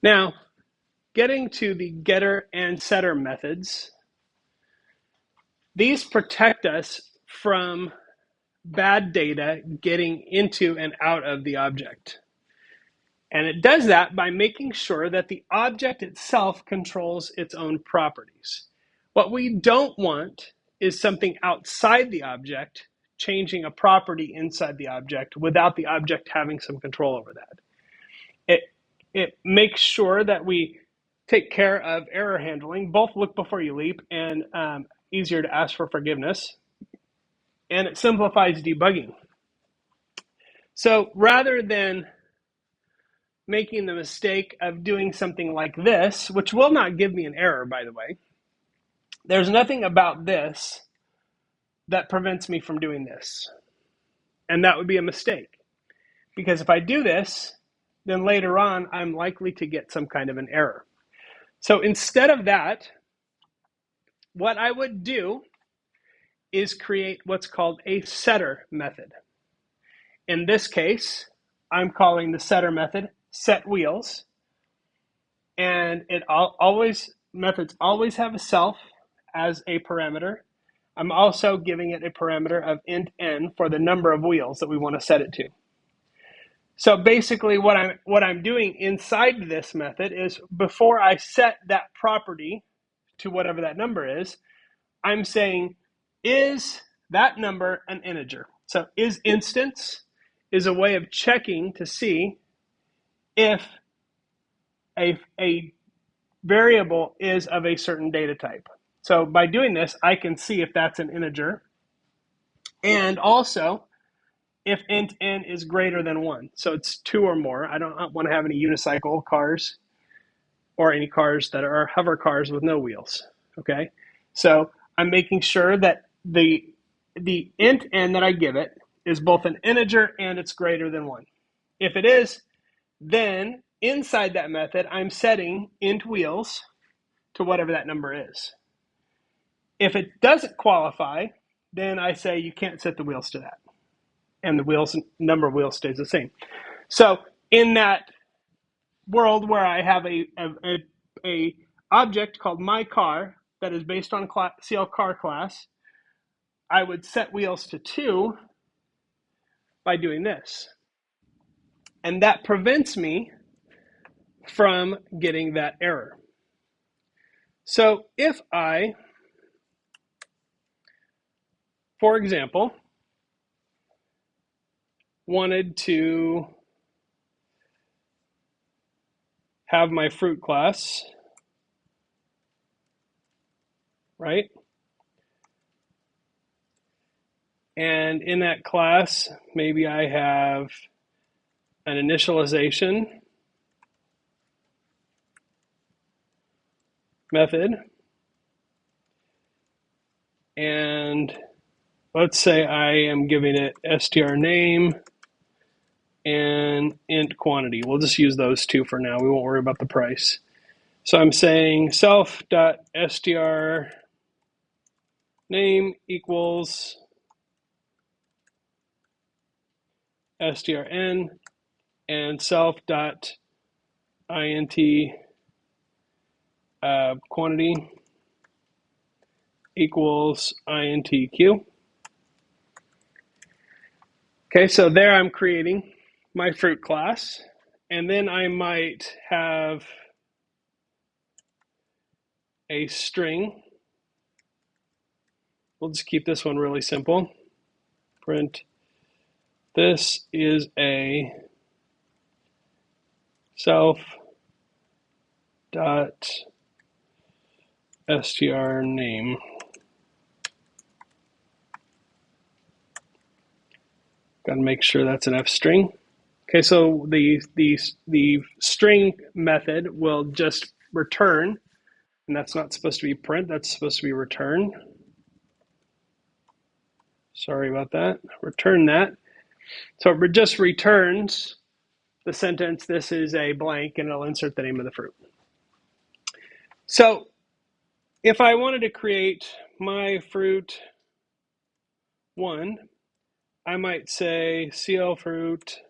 Now, getting to the getter and setter methods, these protect us from bad data getting into and out of the object. And it does that by making sure that the object itself controls its own properties. What we don't want is something outside the object changing a property inside the object without the object having some control over that. It, it makes sure that we take care of error handling, both look before you leap and easier to ask for forgiveness, and it simplifies debugging. So rather than making the mistake of doing something like this, which will not give me an error, by the way, there's nothing about this that prevents me from doing this. And that would be a mistake. Because if I do this, then later on, I'm likely to get some kind of an error. So instead of that, what I would do is create what's called a setter method. In this case, I'm calling the setter method set wheels. And methods always have a self as a parameter. I'm also giving it a parameter of int n for the number of wheels that we want to set it to. So basically what I'm doing inside this method is before I set that property to whatever that number is, I'm saying, is that number an integer? So is instance is a way of checking to see if a variable is of a certain data type. So by doing this, I can see if that's an integer, and also if int n is greater than 1. So it's 2 or more. I don't want to have any unicycle cars or any cars that are hover cars with no wheels. Okay, so I'm making sure that the int n that I give it is both an integer and it's greater than 1. If it is, then inside that method, I'm setting int wheels to whatever that number is. If it doesn't qualify, then I say you can't set the wheels to that. And the wheels number of wheels stays the same. So in that world where I have a object called my car that is based on CL car class, I would set wheels to 2 by doing this. And that prevents me from getting that error. So if I, for example, wanted to have my fruit class, right? And in that class, maybe I have an initialization method. And let's say I am giving it str name and int quantity. We'll just use those two for now. We won't worry about the price. So I'm saying self.str name equals strn and self.int quantity equals intq. Okay, so there I'm creating my fruit class, and then I might have a string. We'll just keep this one really simple. Print, this is a self dot str name. Got to make sure that's an f string. Okay, so the string method will just return, and that's not supposed to be print, that's supposed to be return. Sorry about that. Return that. So it just returns the sentence, this is a blank, and it'll insert the name of the fruit. So if I wanted to create my fruit 1, I might say CL fruit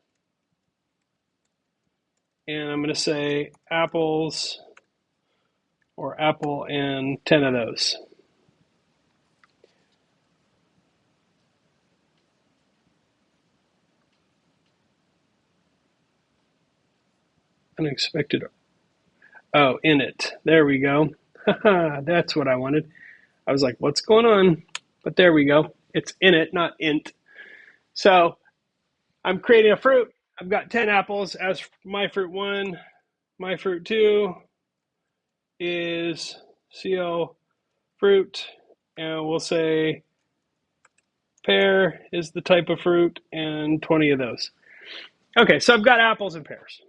and I'm going to say apples or apple and 10 of those. Unexpected. Oh, in it. There we go. That's what I wanted. I was like, what's going on? But there we go. It's in it, not int. So I'm creating a fruit. I've got 10 apples as my fruit 1. My fruit 2 is CO fruit. And we'll say pear is the type of fruit and 20 of those. Okay, so I've got apples and pears.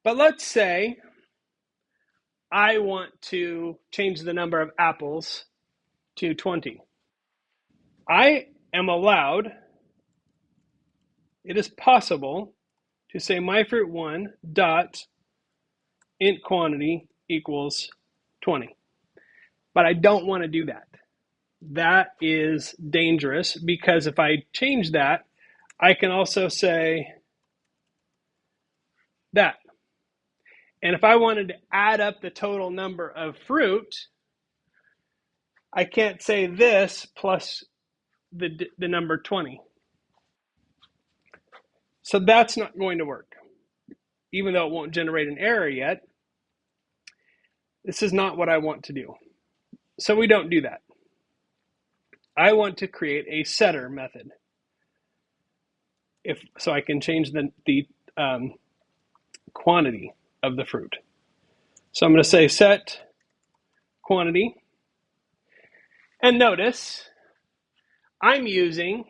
But let's say I want to change the number of apples to 20. I am allowed, it is possible to say my fruit 1 dot int quantity equals 20. But I don't want to do that. That is dangerous because if I change that, I can also say that. And if I wanted to add up the total number of fruit, I can't say this plus the number 20. So that's not going to work. Even though it won't generate an error yet, this is not what I want to do. So we don't do that. I want to create a setter method. So I can change the quantity of the fruit. So I'm going to say set quantity. And notice I'm using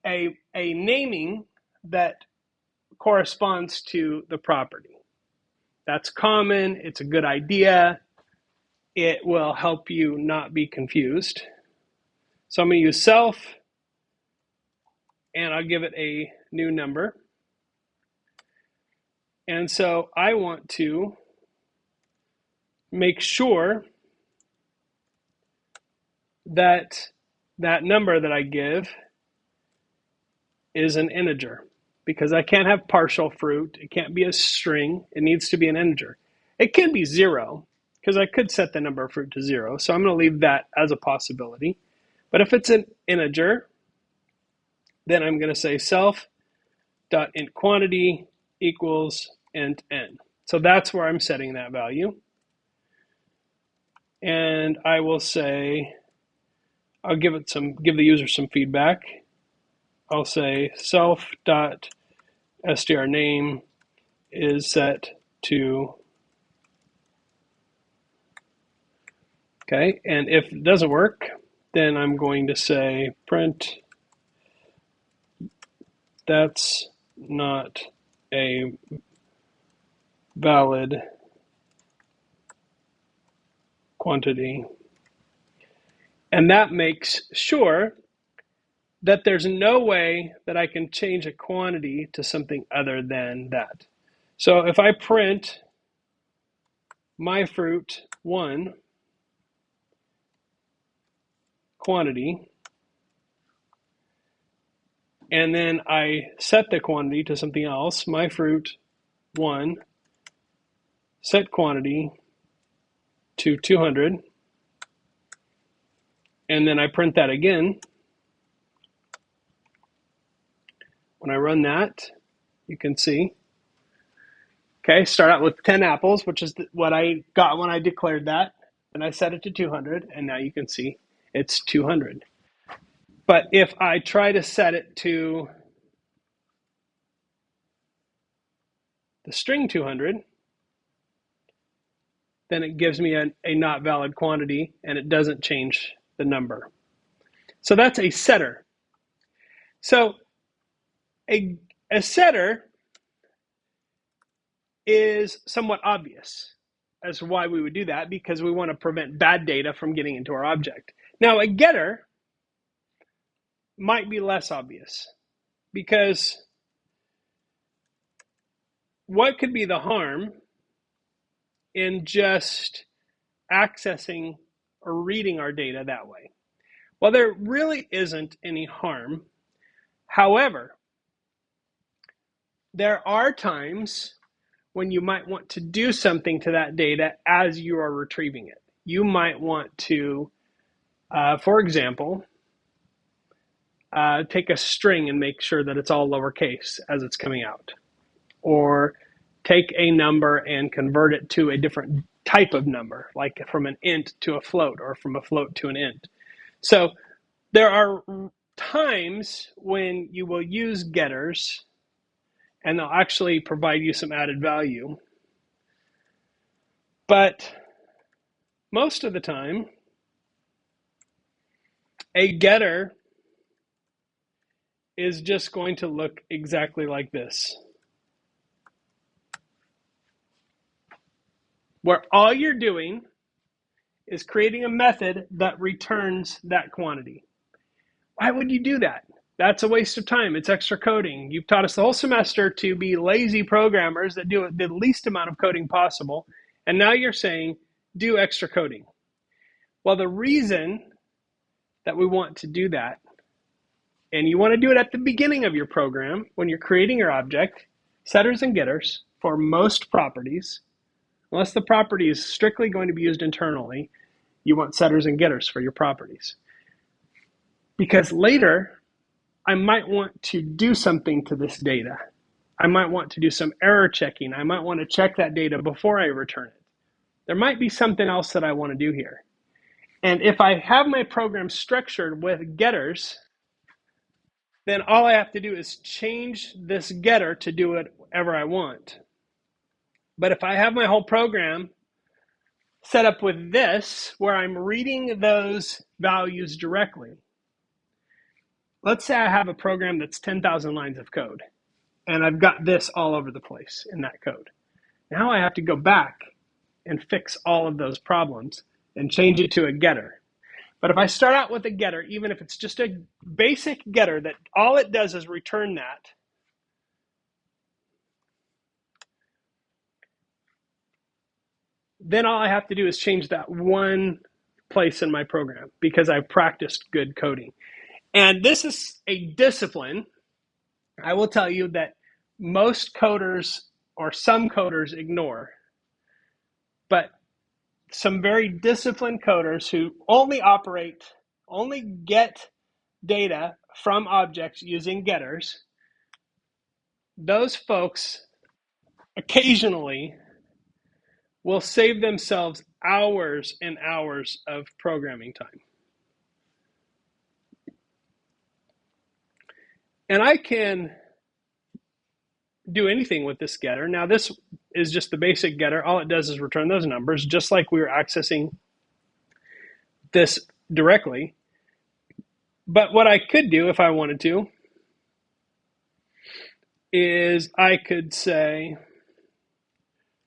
a naming that corresponds to the property. That's common. It's a good idea. It will help you not be confused. So I'm going to use self, and I'll give it a new number. And so I want to make sure that that number that I give is an integer, because I can't have partial fruit. It can't be a string. It needs to be an integer. It can be 0, because I could set the number of fruit to 0. So I'm going to leave that as a possibility. But if it's an integer, then I'm going to say self.int quantity equals int n. So that's where I'm setting that value. And I will say, I'll give the user some feedback. I'll say self.strname is set to, okay, and if it doesn't work, then I'm going to say print that's not a valid quantity. And that makes sure that there's no way that I can change a quantity to something other than that. So if I print my fruit 1 quantity, and then I set the quantity to something else, my fruit 1 set quantity to 200, and then I print that again. When I run that, you can see, okay, start out with 10 apples, which is what I got when I declared that, and I set it to 200, and now you can see it's 200. But if I try to set it to the string 200, then it gives me a not valid quantity, and it doesn't change the number. So that's a setter. So a setter is somewhat obvious as to why we would do that, because we want to prevent bad data from getting into our object. Now, a getter might be less obvious, because what could be the harm in just accessing or reading our data that way? Well, there really isn't any harm. However, there are times when you might want to do something to that data as you are retrieving it. You might want to, for example, take a string and make sure that it's all lowercase as it's coming out. Or take a number and convert it to a different type of number, like from an int to a float or from a float to an int. So there are times when you will use getters and they'll actually provide you some added value. But most of the time, a getter is just going to look exactly like this, where all you're doing is creating a method that returns that quantity. Why would you do that? That's a waste of time. It's extra coding. You've taught us the whole semester to be lazy programmers that do the least amount of coding possible. And now you're saying, do extra coding. Well, the reason that we want to do that, and you want to do it at the beginning of your program, when you're creating your object, setters and getters for most properties, unless the property is strictly going to be used internally, you want setters and getters for your properties. Because later, I might want to do something to this data. I might want to do some error checking. I might want to check that data before I return it. There might be something else that I want to do here. And if I have my program structured with getters, then all I have to do is change this getter to do whatever I want. But if I have my whole program set up with this, where I'm reading those values directly, let's say I have a program that's 10,000 lines of code, and I've got this all over the place in that code. Now I have to go back and fix all of those problems and change it to a getter. But if I start out with a getter, even if it's just a basic getter that all it does is return that, then all I have to do is change that one place in my program because I've practiced good coding. And this is a discipline. I will tell you that most coders or some coders ignore. But some very disciplined coders who only get data from objects using getters, those folks occasionally will save themselves hours and hours of programming time. And I can do anything with this getter. Now, this is just the basic getter. All it does is return those numbers, just like we were accessing this directly. But what I could do if I wanted to is I could say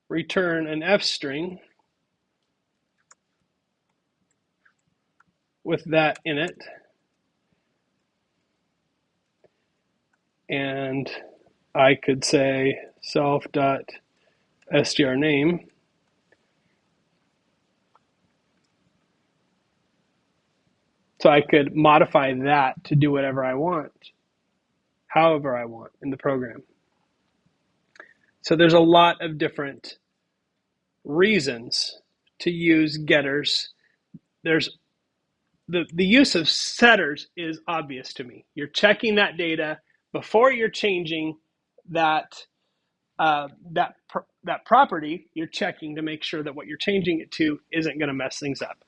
return an F string with that in it. And I could say self.strname. So I could modify that to do whatever I want, however I want in the program. So there's a lot of different reasons to use getters. There's the use of setters is obvious to me. You're checking that data before you're changing that property. You're checking to make sure that what you're changing it to isn't going to mess things up.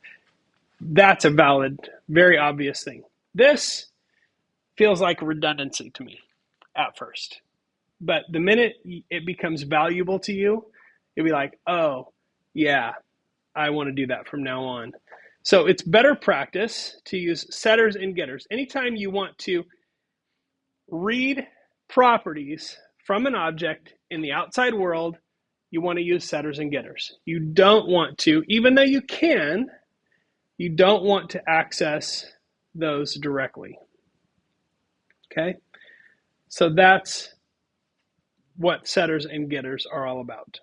That's a valid, very obvious thing. This feels like redundancy to me at first. But the minute it becomes valuable to you, you'll be like, oh, yeah, I want to do that from now on. So it's better practice to use setters and getters. Anytime you want to read properties from an object in the outside world, you want to use setters and getters. You don't want to, even though you can, you don't want to access those directly. Okay? So that's what setters and getters are all about.